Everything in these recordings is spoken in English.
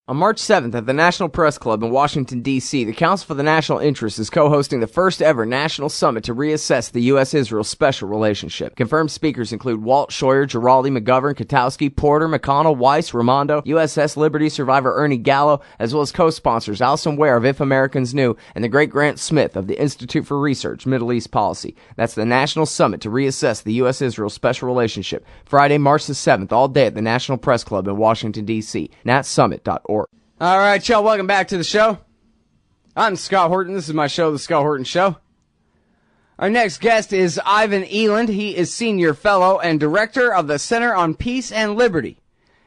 On March 7th at the National Press Club in Washington, D.C., the Council for the National Interest is co-hosting the first-ever national summit to reassess the U.S.-Israel special relationship. Confirmed speakers include Walt, Scheuer, Giraldi, McGovern, Katowski, Porter, McConnell, Weiss, Raimondo, USS Liberty survivor Ernie Gallo, as well as co-sponsors Alison Ware of If Americans Knew and the great Grant Smith of the Institute for Research, Middle East Policy. That's the National Summit to reassess the U.S.-Israel special relationship. Friday, March the 7th, all day at the National Press Club in Washington, D.C. natsummit.org. All right, y'all, welcome back to the show. I'm Scott Horton. This is my show, The Scott Horton Show. Our next guest is Ivan Eland. He is Senior Fellow and Director of the Center on Peace and Liberty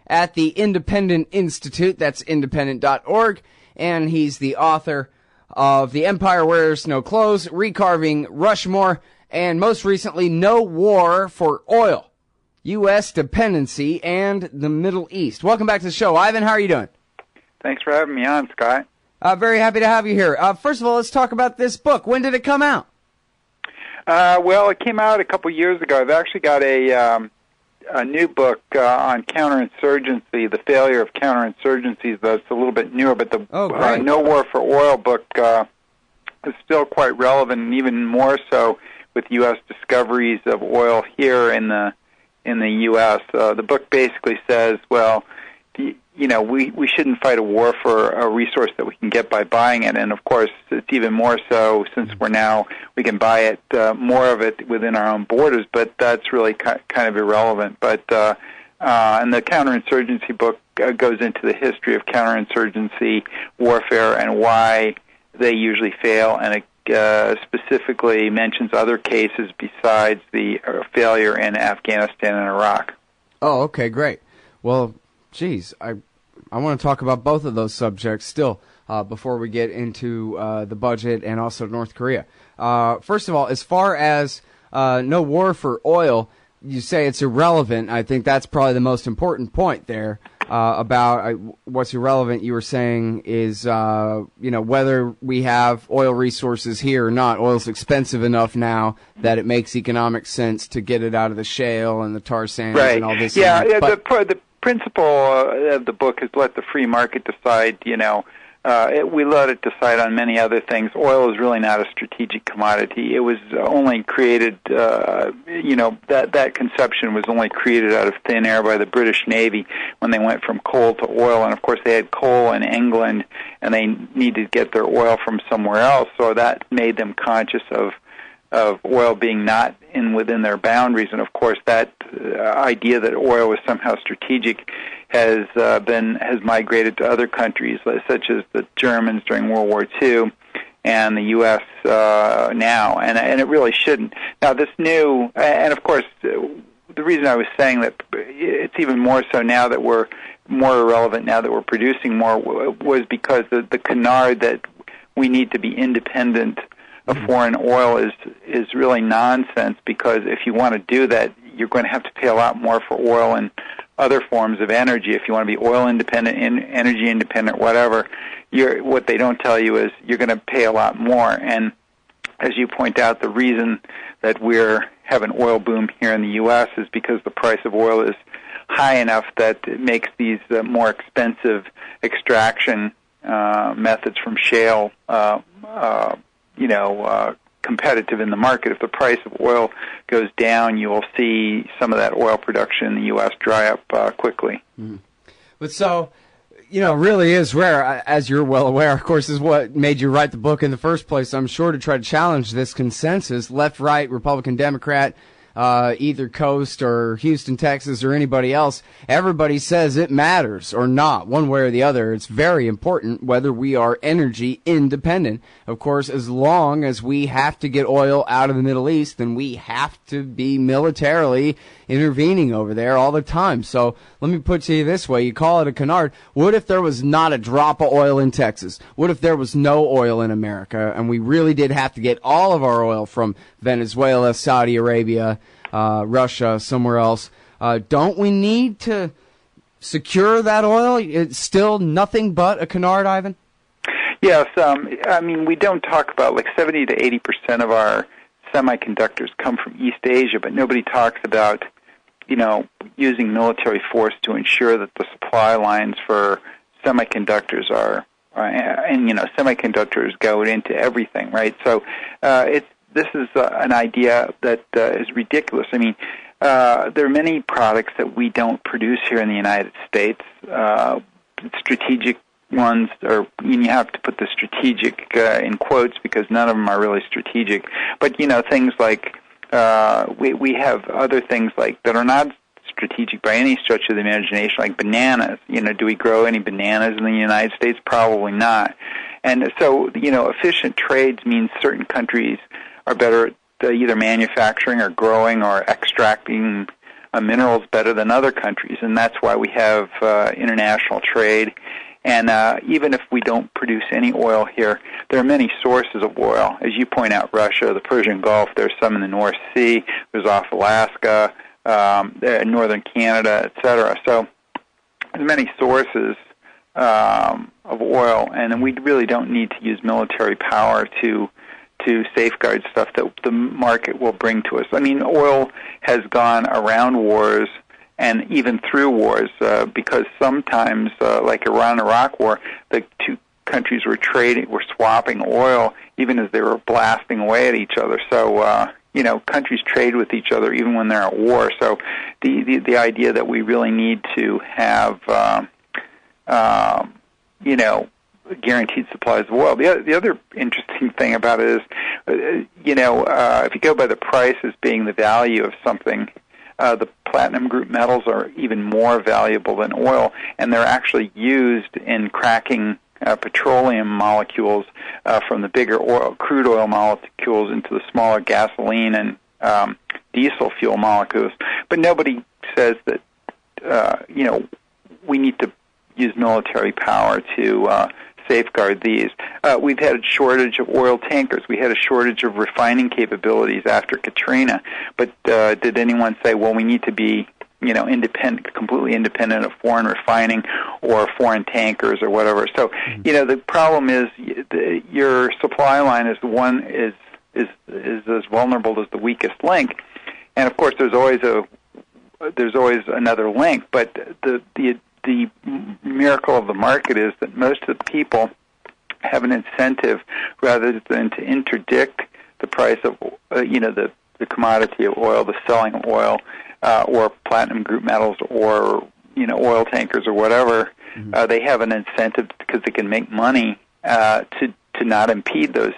at the Independent Institute. That's independent.org. And he's the author of The Empire Wears No Clothes, Recarving Rushmore, and most recently, No War for Oil, U.S. Dependency, and the Middle East. Welcome back to the show. Ivan, how are you doing? Thanks for having me on, Scott. Very happy to have you here. First of all, let's talk about this book. When did it come out? Well, it came out a couple years ago. I've actually got a new book on counterinsurgency, the failure of counterinsurgencies. That's a little bit newer, but the No War for Oil book is still quite relevant, and even more so with U.S. discoveries of oil here in the U.S. The book basically says, well, we shouldn't fight a war for a resource that we can get by buying it, and of course it's even more so since we can buy it, more of it within our own borders, but that's really kind of irrelevant. But and the counterinsurgency book goes into the history of counterinsurgency warfare and why they usually fail, and it specifically mentions other cases besides the failure in Afghanistan and Iraq. Oh, okay, great. Well, geez, I want to talk about both of those subjects still before we get into the budget and also North Korea. First of all, as far as no war for oil, you say it's irrelevant. I think that's probably the most important point there about what's irrelevant. You were saying is whether we have oil resources here or not. Oil's expensive enough now that it makes economic sense to get it out of the shale and the tar sands and all this. Yeah, the principle of the book is let the free market decide. We let it decide on many other things. Oil is really not a strategic commodity. It was only created, that conception was only created out of thin air by the British Navy when they went from coal to oil. And, of course, they had coal in England, and they needed to get their oil from somewhere else. So that made them conscious of oil being not within their boundaries. And, of course, that idea that oil was somehow strategic has migrated to other countries, such as the Germans during World War II and the U.S. Now, and it really shouldn't. Now, this new, and of course, the reason I was saying that it's even more so now that we're more irrelevant now that we're producing more was because the canard that we need to be independent of foreign oil is really nonsense, because if you want to do that, you're going to have to pay a lot more for oil and other forms of energy. If you want to be oil independent, energy independent, whatever, what they don't tell you is you're going to pay a lot more. And as you point out, the reason that we're having an oil boom here in the U.S. is because the price of oil is high enough that it makes these more expensive extraction methods from shale competitive in the market. If the price of oil goes down, you will see some of that oil production in the U.S. dry up quickly. Mm. But so, really is rare, as you're well aware, of course, is what made you write the book in the first place, I'm sure, to try to challenge this consensus, left, right, Republican, Democrat, either coast or Houston, Texas, or anybody else. Everybody says it matters or not, one way or the other. It's very important whether we are energy independent. Of course, as long as we have to get oil out of the Middle East, then we have to be militarily intervening over there all the time. So let me put it to you this way. You call it a canard. What if there was not a drop of oil in Texas? What if there was no oil in America and we really did have to get all of our oil from Venezuela, Saudi Arabia, Russia, somewhere else? Don't we need to secure that oil? It's still nothing but a canard, Ivan? Yes. We don't talk about 70 to 80% of our semiconductors come from East Asia, but nobody talks about using military force to ensure that the supply lines for semiconductors are, and semiconductors go into everything, right? So this is an idea that is ridiculous. I mean, there are many products that we don't produce here in the United States. Strategic ones, or you have to put the strategic in quotes because none of them are really strategic. But things like we have other things like that are not strategic by any stretch of the imagination, like bananas. Do we grow any bananas in the United States? Probably not. And so, efficient trades means certain countries are better at either manufacturing or growing or extracting minerals better than other countries, and that's why we have international trade. And even if we don't produce any oil here, there are many sources of oil. As you point out, Russia, the Persian Gulf, there's some in the North Sea, there's off Alaska, northern Canada, etc. So there's many sources of oil, and we really don't need to use military power to safeguard stuff that the market will bring to us. I mean, oil has gone around wars and even through wars because sometimes, like Iran-Iraq war, the two countries were swapping oil even as they were blasting away at each other. So, countries trade with each other even when they're at war. So the idea that we really need to have, guaranteed supplies of oil. The other interesting thing about it is, if you go by the price as being the value of something, the platinum group metals are even more valuable than oil, and they're actually used in cracking petroleum molecules from the bigger crude oil molecules into the smaller gasoline and diesel fuel molecules. But nobody says that, we need to use military power to safeguard these. We've had a shortage of oil tankers. We had a shortage of refining capabilities after Katrina. But did anyone say, well, we need to be, completely independent of foreign refining or foreign tankers or whatever? So, the problem is your supply line is as vulnerable as the weakest link. And of course, there's always another link. But the miracle of the market is that most of the people have an incentive rather than to interdict the price of, the commodity of oil, the selling of oil, or platinum group metals, or, oil tankers or whatever. They have an incentive because they can make money to not impede those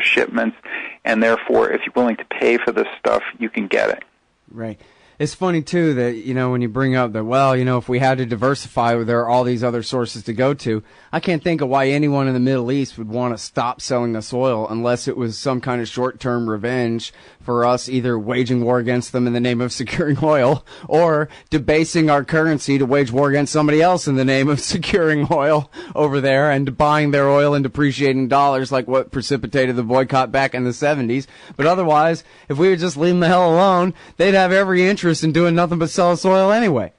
shipments, and therefore, if you're willing to pay for this stuff, you can get it. Right. It's funny, too, that, when you bring up that, if we had to diversify, there are all these other sources to go to. I can't think of why anyone in the Middle East would want to stop selling us oil unless it was some kind of short-term revenge for us either waging war against them in the name of securing oil or debasing our currency to wage war against somebody else in the name of securing oil over there and buying their oil and depreciating dollars like what precipitated the boycott back in the 70s. But otherwise, if we would just leave them the hell alone, they'd have every interest in doing nothing but sell us oil anyway.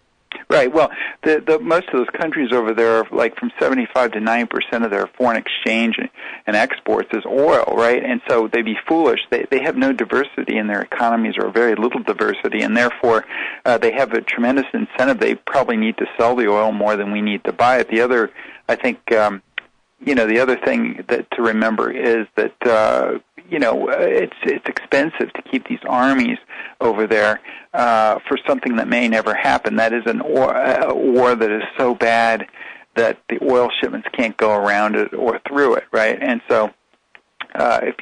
Right. Well, the most of those countries over there, like from 75 to 90% of their foreign exchange and exports is oil, right? And so they'd be foolish. They have no diversity in their economies, or very little diversity, and therefore they have a tremendous incentive. They probably need to sell the oil more than we need to buy it. The other, I think, the other thing that to remember is that it's expensive to keep these armies over there for something that may never happen. That is a war that is so bad that the oil shipments can't go around it or through it, right? And so, if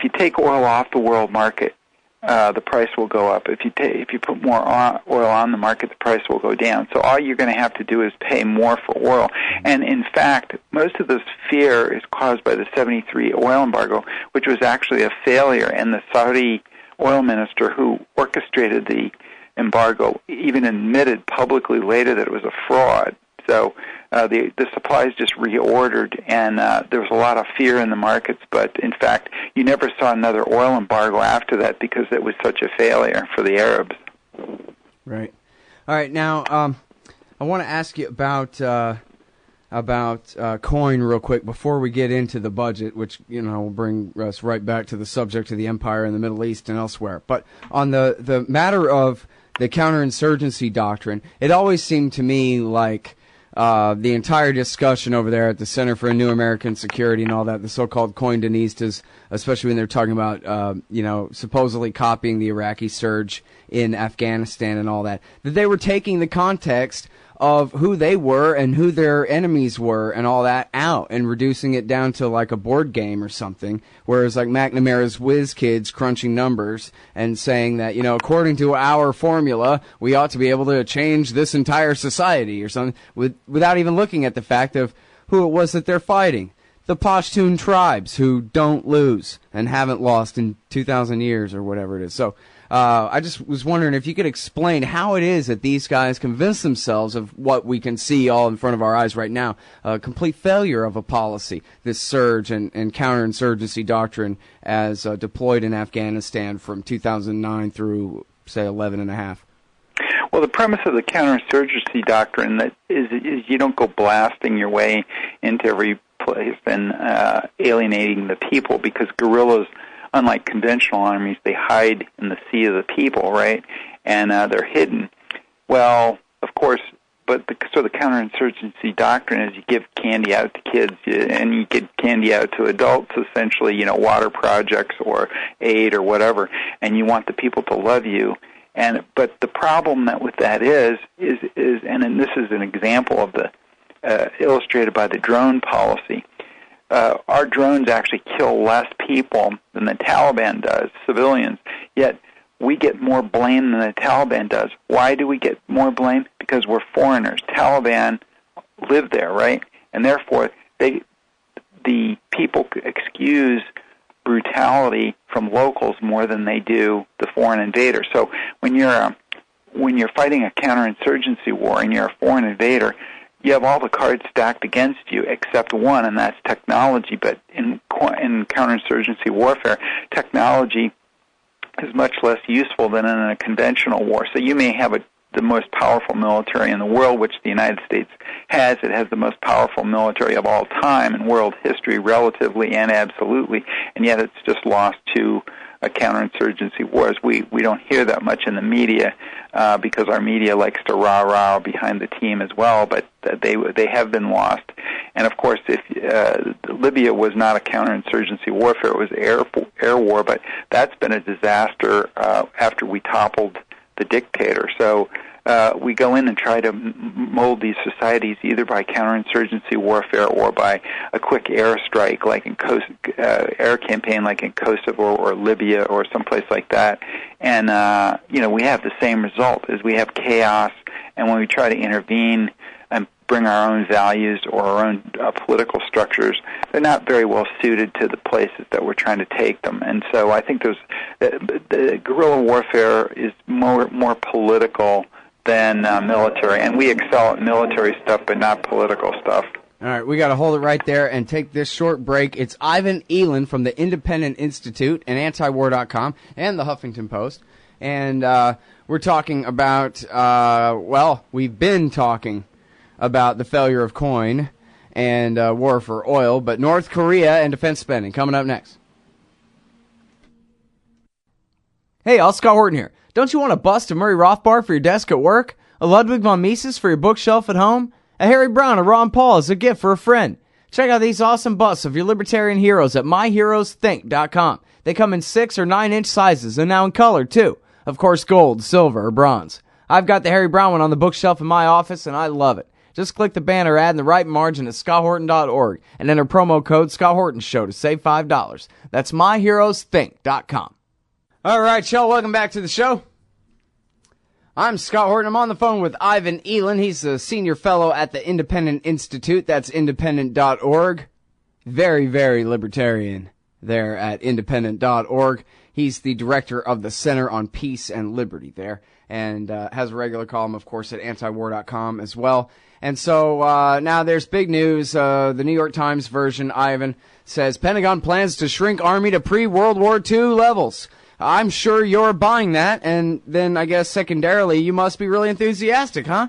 you take oil off the world market, the price will go up. If you put more oil on the market, the price will go down. So all you're going to have to do is pay more for oil. And in fact, most of this fear is caused by the 73 oil embargo, which was actually a failure. And the Saudi oil minister who orchestrated the embargo even admitted publicly later that it was a fraud. So the supplies just reordered, and there was a lot of fear in the markets. But in fact, you never saw another oil embargo after that because it was such a failure for the Arabs. Right. All right. Now, I want to ask you about coin real quick before we get into the budget, which will bring us right back to the subject of the empire in the Middle East and elsewhere. But on the matter of the counterinsurgency doctrine, it always seemed to me like the entire discussion over there at the Center for New American Security and all that, the so-called coindinistas, especially when they're talking about, supposedly copying the Iraqi surge in Afghanistan and all that they were taking the context of who they were and who their enemies were and all that out and reducing it down to like a board game or something, whereas like McNamara's whiz kids crunching numbers and saying that, according to our formula, we ought to be able to change this entire society or something without even looking at the fact of who it was that they're fighting. The Pashtun tribes who don't lose and haven't lost in 2,000 years or whatever it is. So I just was wondering if you could explain how it is that these guys convince themselves of what we can see all in front of our eyes right now, a complete failure of a policy, this surge and counterinsurgency doctrine as deployed in Afghanistan from 2009 through, say, 11 and a half. Well, the premise of the counterinsurgency doctrine is you don't go blasting your way into every place and alienating the people, because guerrillas, unlike conventional armies, they hide in the sea of the people, right? And they're hidden. Well, of course, but the counterinsurgency doctrine is you give candy out to kids and you give candy out to adults, essentially, water projects or aid or whatever, and you want the people to love you. But the problem with that is and this is an example of the illustrated by the drone policy. Our drones actually kill less people than the Taliban does, civilians, yet we get more blame than the Taliban does. Why do we get more blame? Because we're foreigners. Taliban live there, right? And therefore, the people excuse brutality from locals more than they do the foreign invader. So when you're fighting a counterinsurgency war and you're a foreign invader, you have all the cards stacked against you except one, and that's technology. But in counterinsurgency warfare, technology is much less useful than in a conventional war. So you may have the most powerful military in the world, which the United States has. It has the most powerful military of all time in world history, relatively and absolutely, and yet it's just lost to counterinsurgency wars. We don't hear that much in the media because our media likes to rah-rah behind the team as well, but they have been lost. And of course, if Libya was not a counterinsurgency warfare, it was air war, but that's been a disaster after we toppled the dictator. So we go in and try to mold these societies either by counterinsurgency warfare or by a quick airstrike, like in air campaign, like in Kosovo or Libya or someplace like that. And we have the same result: is we have chaos. And when we try to intervene and bring our own values or our own political structures, they're not very well suited to the places that we're trying to take them. And so I think the guerrilla warfare is more political than military, and we excel at military stuff but not political stuff. All right, we got to hold it right there and take this short break. It's Ivan Eland from the Independent Institute and Antiwar.com and the Huffington Post. And we're talking about, we've been talking about the failure of coin and war for oil, but North Korea and defense spending coming up next. Hey, all, Scott Horton here. Don't you want a bust of Murray Rothbard for your desk at work? A Ludwig von Mises for your bookshelf at home? A Harry Brown or Ron Paul as a gift for a friend? Check out these awesome busts of your libertarian heroes at myheroesthink.com. They come in 6 or 9-inch sizes and now in color, too. Of course, gold, silver, or bronze. I've got the Harry Brown one on the bookshelf in my office, and I love it. Just click the banner ad in the right margin at scotthorton.org and enter promo code ScottHortonShow to save $5. That's myheroesthink.com. All right, y'all, welcome back to the show. I'm Scott Horton. I'm on the phone with Ivan Eland. He's a senior fellow at the Independent Institute. That's independent.org. Very, very libertarian there at independent.org. He's the director of the Center on Peace and Liberty there, and has a regular column, of course, at antiwar.com as well. And so now there's big news. The New York Times version, Ivan, says Pentagon plans to shrink Army to pre-World War II levels. I'm sure you're buying that, and then I guess secondarily you must be really enthusiastic, huh?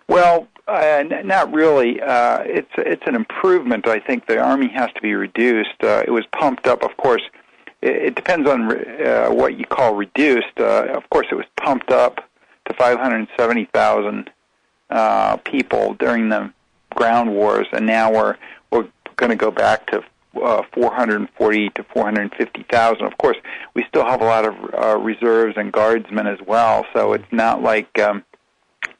Well, not really. It's an improvement. I think the Army has to be reduced. It was pumped up, of course. It depends on what you call reduced. Of course, it was pumped up to 570,000 people during the ground wars, and now we're going to go back to 440 to 450,000. Of course, we still have a lot of reserves and guardsmen as well, so it's not like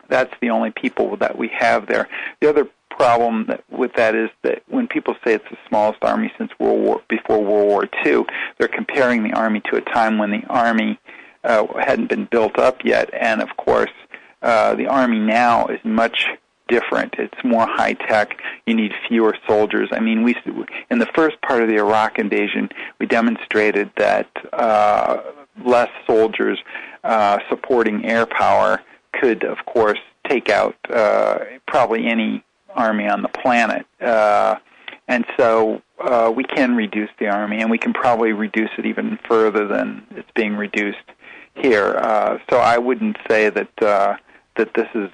that's the only people that we have there. The other problem with that is that when people say it's the smallest army since before World War II, they're comparing the Army to a time when the Army hadn't been built up yet, and of course, the Army now is much different. It's more high tech. You need fewer soldiers. I mean, in the first part of the Iraq invasion, we demonstrated that less soldiers supporting air power could, of course, take out probably any army on the planet. And so we can reduce the Army, and we can probably reduce it even further than it's being reduced here. So I wouldn't say that this is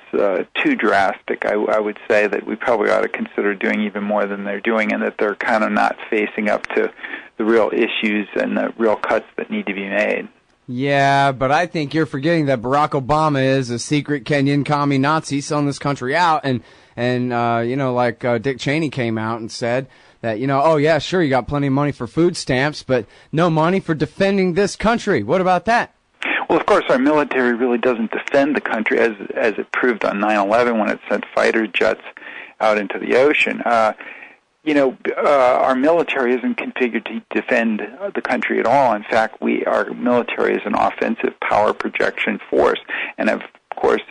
too drastic. I would say that we probably ought to consider doing even more than they're doing, and that they're kind of not facing up to the real issues and the real cuts that need to be made. Yeah, but I think you're forgetting that Barack Obama is a secret Kenyan commie Nazi selling this country out, and Dick Cheney came out and said that, oh yeah, sure, you got plenty of money for food stamps, but no money for defending this country. What about that? Well, of course, our military really doesn't defend the country, as it proved on 9/11 when it sent fighter jets out into the ocean. Our military isn't configured to defend the country at all. In fact, our military is an offensive power projection force, and of course,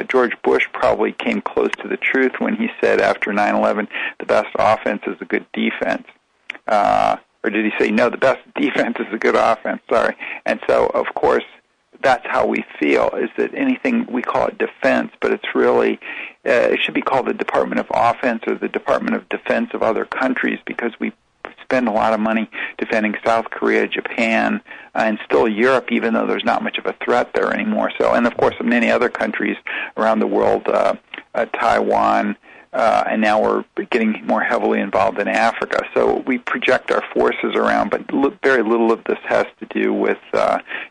George Bush probably came close to the truth when he said after 9/11, the best offense is a good defense. Or did he say, no, the best defense is a good offense? Sorry. And so, of course, that's how we feel, is that anything, we call it defense, but it's really, it should be called the Department of Offense or the Department of Defense of other countries, because we spend a lot of money defending South Korea, Japan, and still Europe, even though there's not much of a threat there anymore. So, and of course, many other countries around the world, Taiwan, and now we're getting more heavily involved in Africa. So we project our forces around, but very little of this has to do with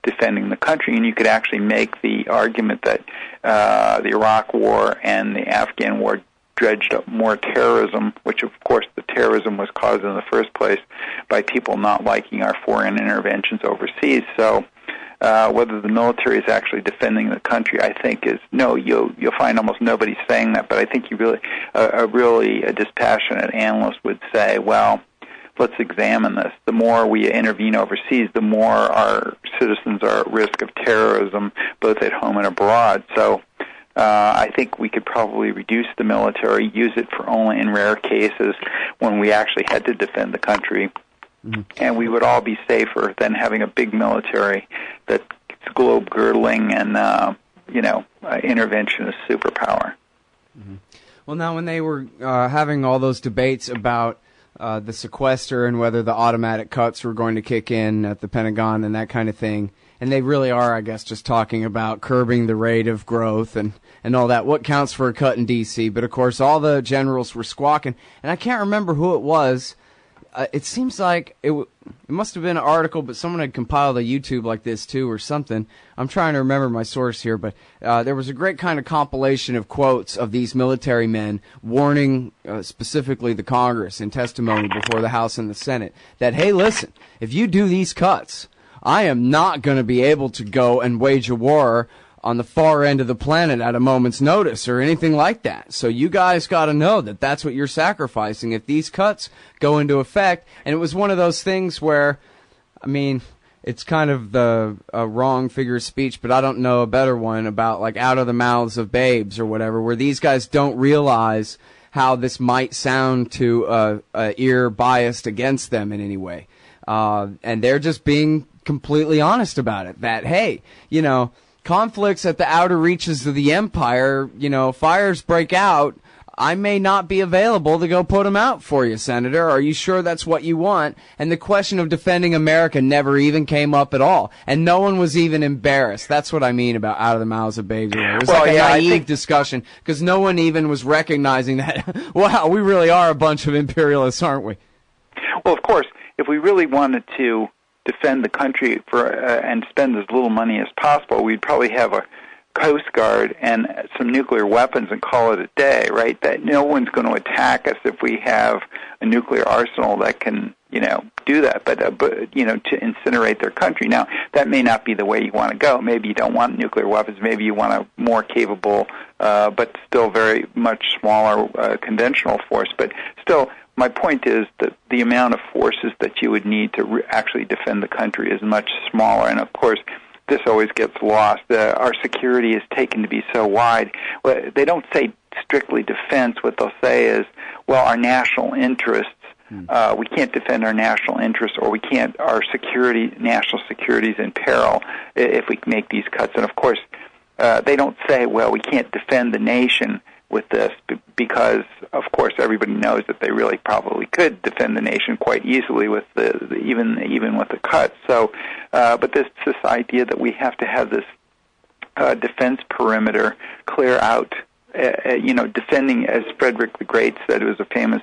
defending the country. And you could actually make the argument that the Iraq War and the Afghan War dredged up more terrorism, which of course the terrorism was caused in the first place by people not liking our foreign interventions overseas. So whether the military is actually defending the country, I think is no. You'll find almost nobody saying that, but I think a dispassionate analyst would say, well, let's examine this. The more we intervene overseas, the more our citizens are at risk of terrorism, both at home and abroad. So I think we could probably reduce the military, use it for only in rare cases when we actually had to defend the country. Mm-hmm. And we would all be safer than having a big military that's globe-girdling and, interventionist superpower. Mm-hmm. Well, now, when they were having all those debates about the sequester and whether the automatic cuts were going to kick in at the Pentagon and that kind of thing, and they really are, I guess, just talking about curbing the rate of growth and all that, what counts for a cut in D.C., but, of course, all the generals were squawking, and I can't remember who it was. It seems like it must have been an article, but someone had compiled a YouTube like this too or something. I'm trying to remember my source here, but there was a great kind of compilation of quotes of these military men warning specifically the Congress in testimony before the House and the Senate that, hey, listen, if you do these cuts, I am not going to be able to go and wage a war on the far end of the planet at a moment's notice or anything like that. So you guys got to know that that's what you're sacrificing if these cuts go into effect. And it was one of those things where, I mean, it's kind of the wrong figure of speech, but I don't know a better one about like out of the mouths of babes or whatever, where these guys don't realize how this might sound to ear biased against them in any way. And they're just being completely honest about it, that, hey, conflicts at the outer reaches of the empire, fires break out. I may not be available to go put them out for you, Senator. Are you sure that's what you want? And the question of defending America never even came up at all. And no one was even embarrassed. That's what I mean about out of the mouths of babes. It was like a naive discussion because no one even was recognizing that, wow, we really are a bunch of imperialists, aren't we? Well, of course, if we really wanted to defend the country and spend as little money as possible, we'd probably have a Coast Guard and some nuclear weapons and call it a day, right? That no one's going to attack us if we have a nuclear arsenal that can, do that. But to incinerate their country. Now, that may not be the way you want to go. Maybe you don't want nuclear weapons. Maybe you want a more capable, but still very much smaller conventional force. But still, my point is that the amount of forces that you would need to actually defend the country is much smaller. And, of course, this always gets lost. Our security is taken to be so wide. They don't say strictly defense. What they'll say is, well, our national interests, we can't defend our national interests, or our national security is in peril if we make these cuts. And, of course, they don't say, well, we can't defend the nation with this, because, of course, everybody knows that they really probably could defend the nation quite easily with even with the cuts. So, but this idea that we have to have this defense perimeter clear out, defending, as Frederick the Great said, who was a famous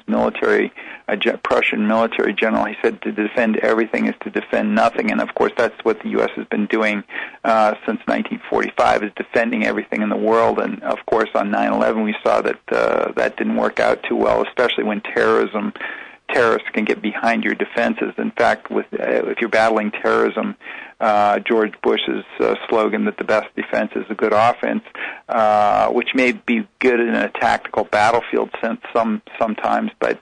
Prussian military general. He said to defend everything is to defend nothing, and of course that's what the U.S. has been doing since 1945, is defending everything in the world. And of course on 9/11 we saw that that didn't work out too well, especially when terrorists can get behind your defenses. In fact, if you're battling terrorism, George Bush's slogan that the best defense is a good offense, which may be good in a tactical battlefield sense sometimes, but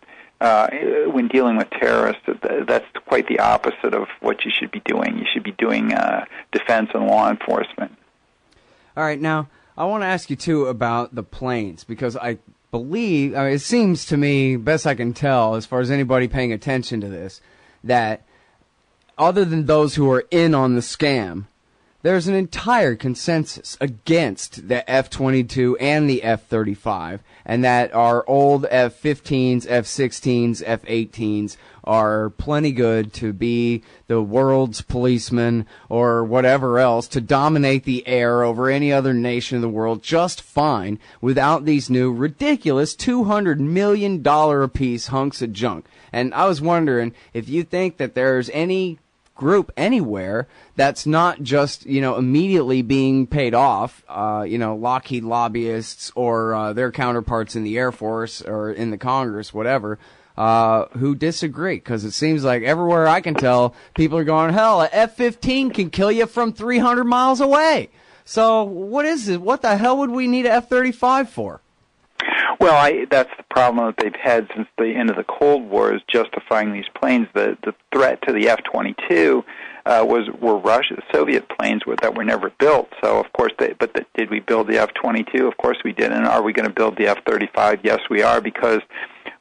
when dealing with terrorists, that's quite the opposite of what you should be doing. You should be doing defense and law enforcement. All right, now I want to ask you too about the planes, because I believe, it seems to me, best I can tell, as far as anybody paying attention to this, that other than those who are in on the scam, there's an entire consensus against the F-22 and the F-35, and that our old F-15s, F-16s, F-18s are plenty good to be the world's policemen or whatever else, to dominate the air over any other nation in the world just fine without these new ridiculous $200 million a piece hunks of junk. And I was wondering if you think that there's any group anywhere that's not just, immediately being paid off, Lockheed lobbyists or their counterparts in the Air Force or in the Congress, whatever, who disagree. Because it seems like everywhere I can tell, people are going, hell, a F-15 can kill you from 300 miles away. So what is it? What the hell would we need an F-35 for? Well, that's the problem that they've had since the end of the Cold War, is justifying these planes. The threat to the F-22 were Russia, Soviet planes that were never built. So, of course, did we build the F-22? Of course we did. And are we going to build the F-35? Yes, we are, because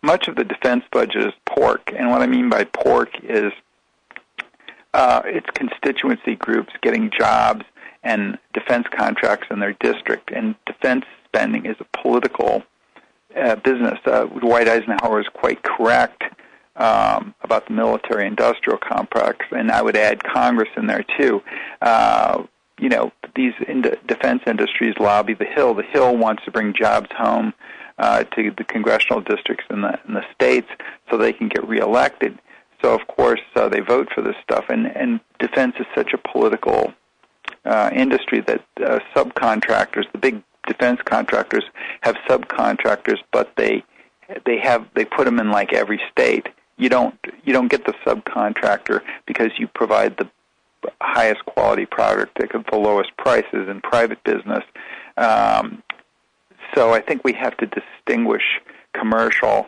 much of the defense budget is pork. And what I mean by pork is it's constituency groups getting jobs and defense contracts in their district. And defense spending is a political business. Dwight Eisenhower was quite correct about the military-industrial complex, and I would add Congress in there too. These defense industries lobby the Hill. The Hill wants to bring jobs home to the congressional districts in the states so they can get reelected. So, of course, they vote for this stuff. And defense is such a political industry that subcontractors, the big defense contractors, have subcontractors, but they put them in like every state. You don't get the subcontractor because you provide the highest quality product at the lowest prices in private business. So I think we have to distinguish commercial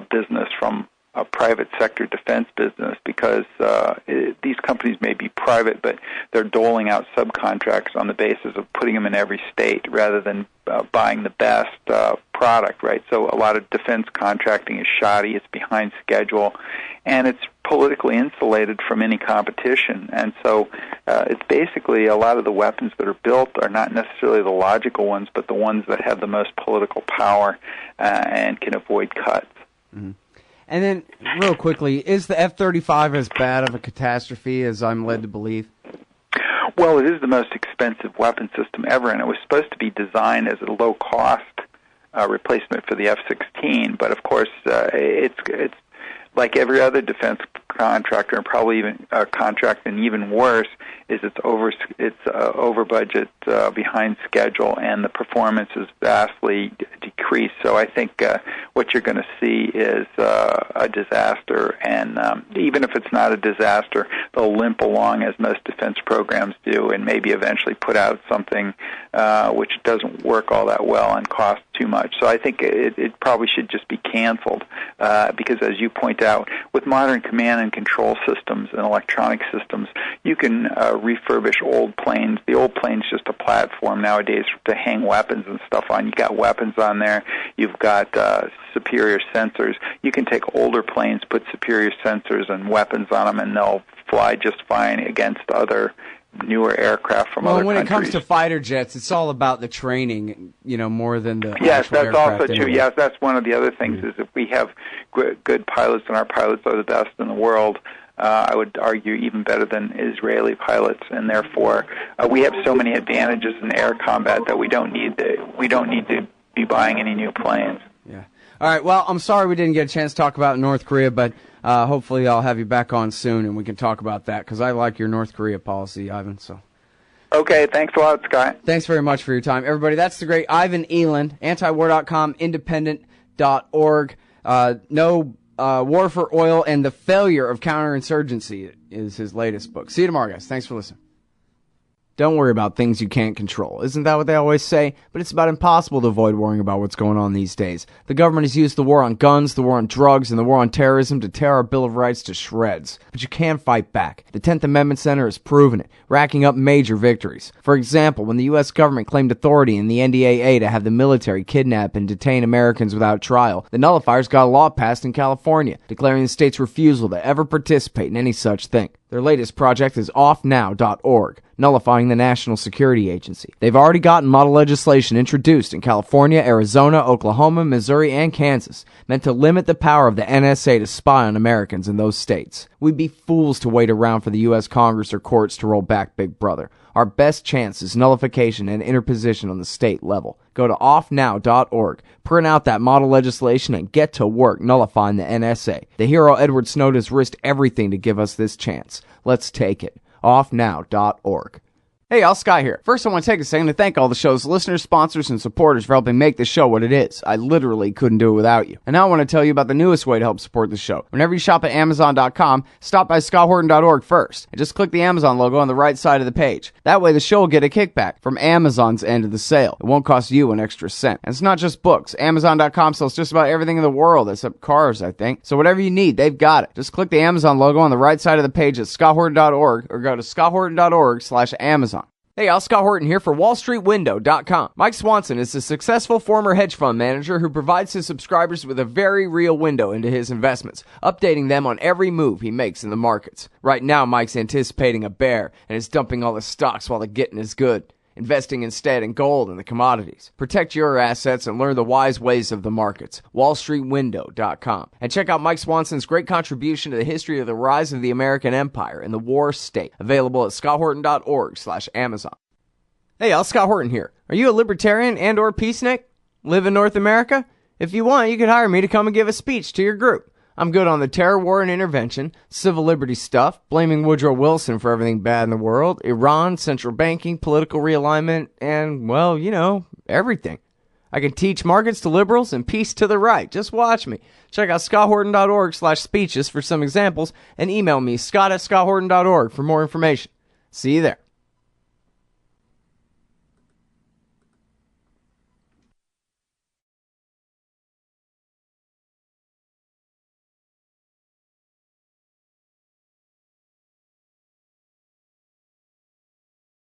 business from a private sector defense business, because these companies may be private, but they're doling out subcontracts on the basis of putting them in every state rather than buying the best product, right? So a lot of defense contracting is shoddy, it's behind schedule, and it's politically insulated from any competition. And so it's basically a lot of the weapons that are built are not necessarily the logical ones, but the ones that have the most political power and can avoid cuts. Mm-hmm. And then, real quickly, is the F-35 as bad of a catastrophe as I'm led to believe? Well, it is the most expensive weapon system ever, and it was supposed to be designed as a low-cost replacement for the F-16. But, of course, it's like every other defense contractor, and probably even a contract, and even worse is it's over budget, behind schedule, and the performance is vastly decreased. So I think what you're going to see is a disaster, and even if it's not a disaster, they'll limp along as most defense programs do, and maybe eventually put out something which doesn't work all that well and costs too much. So I think it probably should just be canceled because, as you point out, with modern command and control systems and electronic systems, you can refurbish old planes. The old plane's just a platform nowadays to hang weapons and stuff on. You got weapons on there. You've got superior sensors. You can take older planes, put superior sensors and weapons on them, and they'll fly just fine against other newer aircraft from other countries. When it comes to fighter jets, it's all about the training, more than the yes, that's also true. Anyway. Yes, that's one of the other things is if we have good pilots, and our pilots are the best in the world, I would argue even better than Israeli pilots, and therefore we have so many advantages in air combat that we don't need to be buying any new planes. Yeah. All right. Well, I'm sorry we didn't get a chance to talk about North Korea, but hopefully I'll have you back on soon and we can talk about that because I like your North Korea policy, Ivan. So. Okay. Thanks a lot, Scott. Thanks very much for your time, everybody. That's the great Ivan Eland, antiwar.com, independent.org. No War for Oil and the Failure of Counterinsurgency is his latest book. See you tomorrow, guys. Thanks for listening. Don't worry about things you can't control. Isn't that what they always say? But it's about impossible to avoid worrying about what's going on these days. The government has used the war on guns, the war on drugs, and the war on terrorism to tear our Bill of Rights to shreds. But you can fight back. The 10th Amendment Center has proven it, racking up major victories. For example, when the U.S. government claimed authority in the NDAA to have the military kidnap and detain Americans without trial, the nullifiers got a law passed in California, declaring the state's refusal to ever participate in any such thing. Their latest project is offnow.org, nullifying the National Security Agency. They've already gotten model legislation introduced in California, Arizona, Oklahoma, Missouri, and Kansas, meant to limit the power of the NSA to spy on Americans in those states. We'd be fools to wait around for the U.S. Congress or courts to roll back Big Brother. Our best chance is nullification and interposition on the state level. Go to offnow.org, print out that model legislation, and get to work nullifying the NSA. The hero Edward Snowden has risked everything to give us this chance. Let's take it. offnow.org. Hey, y'all, Scott here. First, I want to take a second to thank all the show's listeners, sponsors, and supporters for helping make this show what it is. I literally couldn't do it without you. And now I want to tell you about the newest way to help support the show. Whenever you shop at Amazon.com, stop by ScottHorton.org first, and just click the Amazon logo on the right side of the page. That way the show will get a kickback from Amazon's end of the sale. It won't cost you an extra cent. And it's not just books. Amazon.com sells just about everything in the world, except cars, I think. So whatever you need, they've got it. Just click the Amazon logo on the right side of the page at ScottHorton.org, or go to ScottHorton.org/Amazon. Hey, y'all, Scott Horton here for WallStreetWindow.com. Mike Swanson is a successful former hedge fund manager who provides his subscribers with a very real window into his investments, updating them on every move he makes in the markets. Right now, Mike's anticipating a bear and is dumping all his stocks while the getting is good, investing instead in gold and the commodities. Protect your assets and learn the wise ways of the markets. WallStreetWindow.com. And check out Mike Swanson's great contribution to the history of the rise of the American Empire and the War State. Available at ScottHorton.org/Amazon. Hey, y'all, Scott Horton here. Are you a libertarian and or peacenik? Live in North America? If you want, you could hire me to come and give a speech to your group. I'm good on the terror war and intervention, civil liberties stuff, blaming Woodrow Wilson for everything bad in the world, Iran, central banking, political realignment, and, well, everything. I can teach markets to liberals and peace to the right. Just watch me. Check out ScottHorton.org/speeches for some examples, and email me, Scott@ScottHorton.org for more information. See you there.